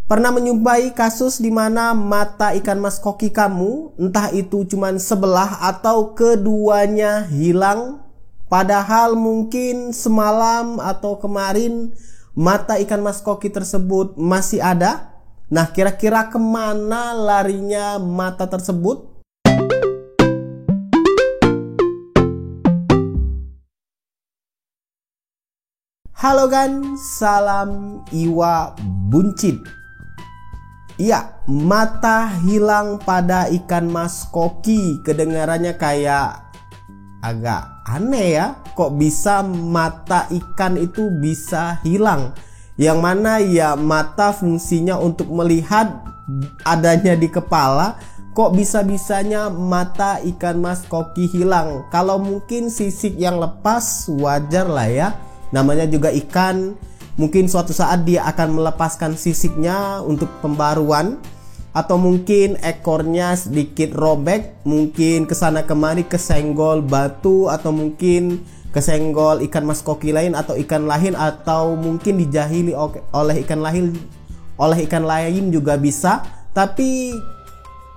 Pernah menjumpai kasus di mana mata ikan mas koki kamu, entah itu cuman sebelah atau keduanya hilang, padahal mungkin semalam atau kemarin mata ikan mas koki tersebut masih ada? Nah, kira-kira kemana larinya mata tersebut? Halo kan, salam Iwa Buncit. Iya, mata hilang pada ikan mas koki. Kedengarannya kayak agak aneh ya. Kok bisa mata ikan itu bisa hilang? Yang mana ya mata fungsinya untuk melihat adanya di kepala. Kok bisa-bisanya mata ikan mas koki hilang? Kalau mungkin sisik yang lepas wajar lah ya. Namanya juga ikan. Mungkin suatu saat dia akan melepaskan sisiknya untuk pembaruan, atau mungkin ekornya sedikit robek, mungkin kesana kemari kesenggol batu, atau mungkin kesenggol ikan mas koki lain atau ikan lain, atau mungkin dijahili oleh ikan lain juga bisa. Tapi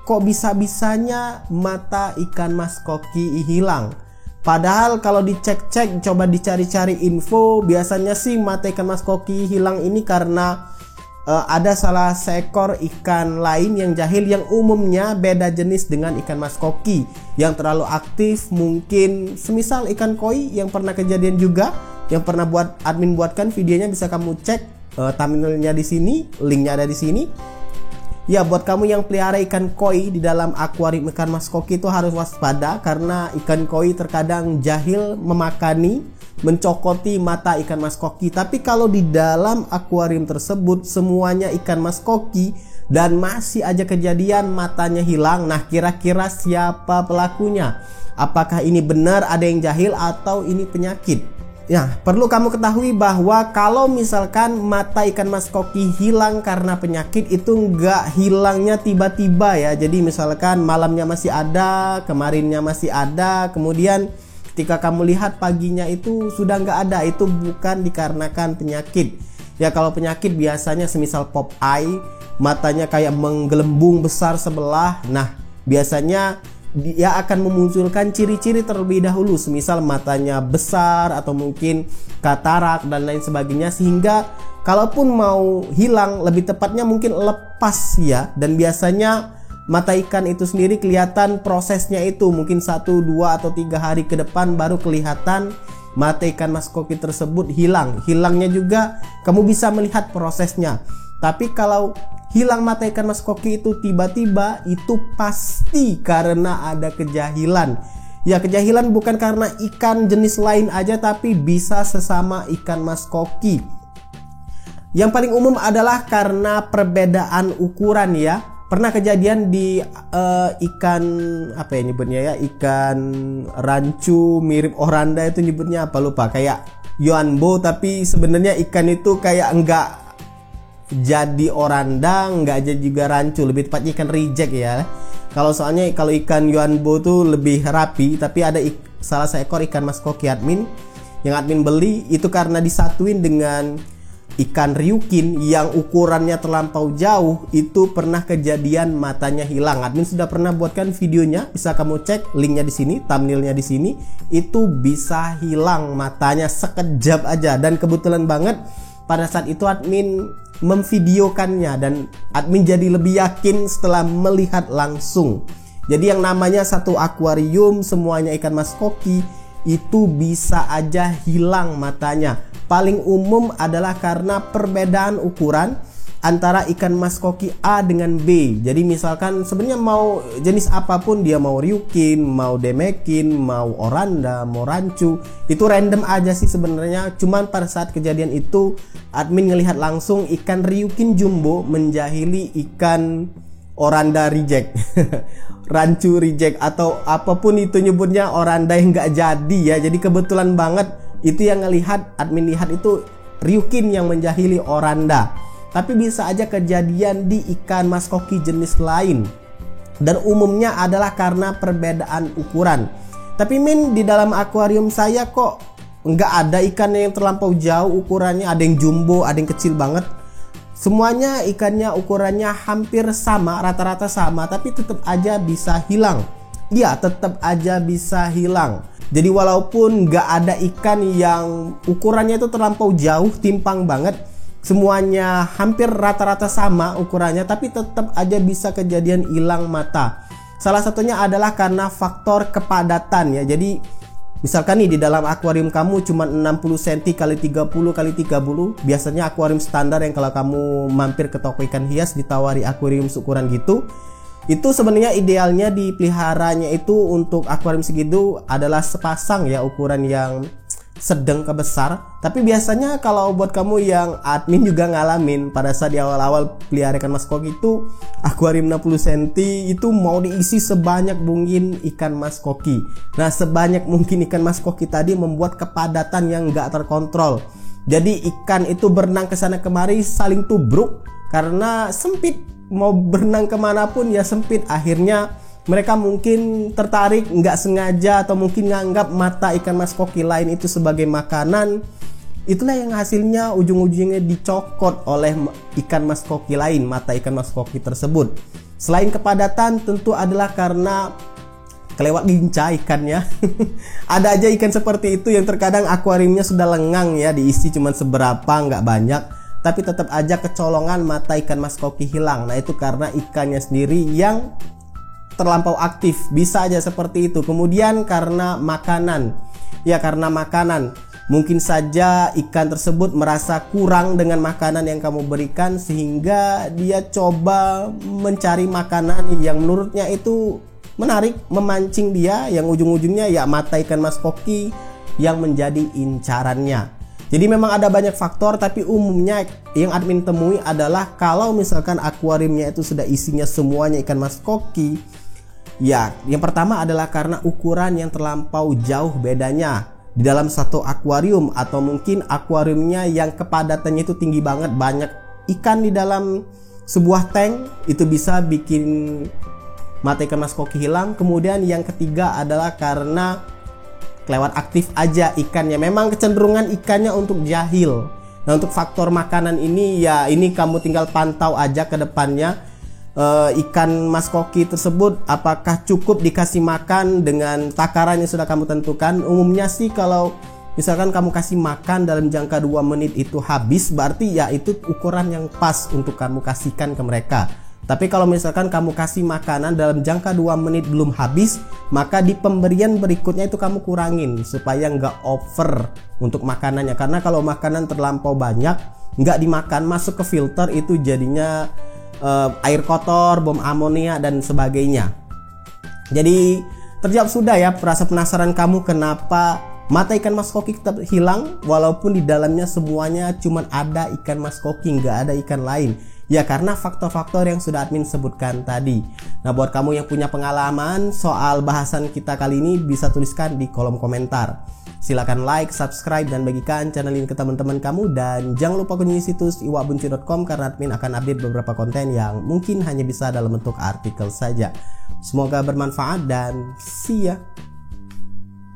kok bisa-bisanya mata ikan mas koki hilang? Padahal kalau dicek-cek, coba dicari-cari info, biasanya sih mata ikan mas koki hilang ini karena ada salah seekor ikan lain yang jahil yang umumnya beda jenis dengan ikan mas koki yang terlalu aktif. Mungkin semisal ikan koi yang pernah kejadian juga, yang pernah admin buatkan videonya, bisa kamu cek thumbnailnya di sini, linknya ada di sini. Ya, buat kamu yang pelihara ikan koi di dalam akuarium ikan mas koki itu harus waspada, karena ikan koi terkadang jahil memakani, mencokoti mata ikan mas koki. Tapi kalau di dalam akuarium tersebut semuanya ikan mas koki dan masih aja kejadian matanya hilang, nah kira-kira siapa pelakunya? Apakah ini benar ada yang jahil atau ini penyakit? Nah, perlu kamu ketahui bahwa kalau misalkan mata ikan mas koki hilang karena penyakit, itu nggak hilangnya tiba-tiba ya. Jadi misalkan malamnya masih ada, kemarinnya masih ada, kemudian ketika kamu lihat paginya itu sudah nggak ada. Itu bukan dikarenakan penyakit. Ya, kalau penyakit biasanya semisal pop eye, matanya kayak menggelembung besar sebelah. Nah, biasanya dia akan memunculkan ciri-ciri terlebih dahulu, semisal matanya besar atau mungkin katarak dan lain sebagainya, sehingga kalaupun mau hilang, lebih tepatnya mungkin lepas ya. Dan biasanya mata ikan itu sendiri kelihatan prosesnya itu mungkin 1, 2 atau 3 hari ke depan baru kelihatan mata ikan mas koki tersebut hilang. Hilangnya juga kamu bisa melihat prosesnya. Tapi kalau hilang mata ikan mas koki itu tiba-tiba, itu pasti karena ada kejahilan. Ya, kejahilan bukan karena ikan jenis lain aja, tapi bisa sesama ikan mas koki. Yang paling umum adalah karena perbedaan ukuran ya. Pernah kejadian di ikan apa ya nyebutnya ya, ikan rancu mirip oranda, itu nyebutnya apa lupa, kayak yuanbo, tapi sebenarnya ikan itu kayak enggak jadi oranda, enggak jadi juga rancu, lebih tepatnya ikan reject ya. Kalau soalnya kalau ikan yuanbo tuh lebih rapi, tapi ada salah seekor ikan mas koki admin yang admin beli itu karena disatuin dengan ikan ryukin yang ukurannya terlampau jauh, itu pernah kejadian matanya hilang. Admin sudah pernah buatkan videonya, bisa kamu cek, linknya di sini, thumbnailnya di sini. Itu bisa hilang matanya sekejap aja, dan kebetulan banget pada saat itu admin memvideokannya dan admin jadi lebih yakin setelah melihat langsung. Jadi yang namanya satu akuarium semuanya ikan mas koki, itu bisa aja hilang matanya. Paling umum adalah karena perbedaan ukuran antara ikan mas koki A dengan B. Jadi misalkan sebenarnya mau jenis apapun, dia mau ryukin, mau demekin, mau oranda, mau rancu, itu random aja sih sebenarnya. Cuman pada saat kejadian itu admin ngelihat langsung ikan ryukin jumbo menjahili ikan oranda reject rancu reject atau apapun itu nyebutnya, oranda yang nggak jadi ya. Jadi kebetulan banget itu yang ngelihat, admin lihat itu ryukin yang menjahili oranda. Tapi bisa aja kejadian di ikan mas koki jenis lain, dan umumnya adalah karena perbedaan ukuran. Tapi di dalam akuarium saya kok nggak ada ikan yang terlampau jauh ukurannya. Ada yang jumbo, ada yang kecil banget. Semuanya ikannya ukurannya hampir sama, rata-rata sama, tapi tetap aja bisa hilang. Iya, tetap aja bisa hilang. Jadi walaupun nggak ada ikan yang ukurannya itu terlampau jauh, timpang banget, semuanya hampir rata-rata sama ukurannya, tapi tetap aja bisa kejadian hilang mata. Salah satunya adalah karena faktor kepadatan ya. Jadi misalkan nih di dalam akuarium kamu cuma 60 cm kali 30 kali 30. Biasanya akuarium standar yang kalau kamu mampir ke toko ikan hias ditawari akuarium seukuran gitu, itu sebenarnya idealnya dipeliharanya itu untuk akuarium segitu adalah sepasang ya, ukuran yang sedang ke besar. Tapi biasanya kalau buat kamu yang admin juga ngalamin pada saat di awal-awal pelihara ikan mas koki itu, akuarium 60 cm itu mau diisi sebanyak mungkin ikan mas koki. Nah, sebanyak mungkin ikan mas koki tadi membuat kepadatan yang nggak terkontrol. Jadi ikan itu berenang ke sana kemari saling tubruk karena sempit. Mau berenang kemanapun ya sempit. Akhirnya mereka mungkin tertarik nggak sengaja atau mungkin nganggap mata ikan mas koki lain itu sebagai makanan. Itulah yang hasilnya ujung-ujungnya dicokot oleh ikan mas koki lain, mata ikan mas koki tersebut. Selain kepadatan tentu adalah karena kelewat ginca ikannya. Ada aja ikan seperti itu yang terkadang akuariumnya sudah lengang ya, diisi cuma seberapa, nggak banyak, tapi tetap aja kecolongan mata ikan mas koki hilang. Nah, itu karena ikannya sendiri yang terlampau aktif, bisa aja seperti itu. Kemudian karena makanan, ya karena makanan, mungkin saja ikan tersebut merasa kurang dengan makanan yang kamu berikan sehingga dia coba mencari makanan yang menurutnya itu menarik, memancing dia, yang ujung-ujungnya ya mata ikan mas koki yang menjadi incarannya. Jadi memang ada banyak faktor, tapi umumnya yang admin temui adalah kalau misalkan akuariumnya itu sudah isinya semuanya ikan mas koki, ya yang pertama adalah karena ukuran yang terlampau jauh bedanya di dalam satu akuarium, atau mungkin akuariumnya yang kepadatannya itu tinggi banget, banyak ikan di dalam sebuah tank, itu bisa bikin mata ikan mas koki hilang. Kemudian yang ketiga adalah karena kelewat aktif aja ikannya, memang kecenderungan ikannya untuk jahil. Nah, untuk faktor makanan ini ya ini kamu tinggal pantau aja ke depannya, ikan mas koki tersebut apakah cukup dikasih makan dengan takaran yang sudah kamu tentukan. Umumnya sih kalau misalkan kamu kasih makan dalam jangka 2 menit itu habis, berarti ya itu ukuran yang pas untuk kamu kasihkan ke mereka. Tapi kalau misalkan kamu kasih makanan dalam jangka 2 menit belum habis, maka di pemberian berikutnya itu kamu kurangin supaya nggak over untuk makanannya. Karena kalau makanan terlampau banyak, nggak dimakan, masuk ke filter, itu jadinya air kotor, bom amonia dan sebagainya. Jadi terjawab sudah ya rasa penasaran kamu kenapa mata ikan mas koki tetap hilang walaupun di dalamnya semuanya cuman ada ikan mas koki, nggak ada ikan lain. Ya karena faktor-faktor yang sudah admin sebutkan tadi. Nah, buat kamu yang punya pengalaman soal bahasan kita kali ini bisa tuliskan di kolom komentar. Silakan like, subscribe, dan bagikan channel ini ke teman-teman kamu. Dan jangan lupa kunjungi situs iwabunci.com karena admin akan update beberapa konten yang mungkin hanya bisa dalam bentuk artikel saja. Semoga bermanfaat dan see ya.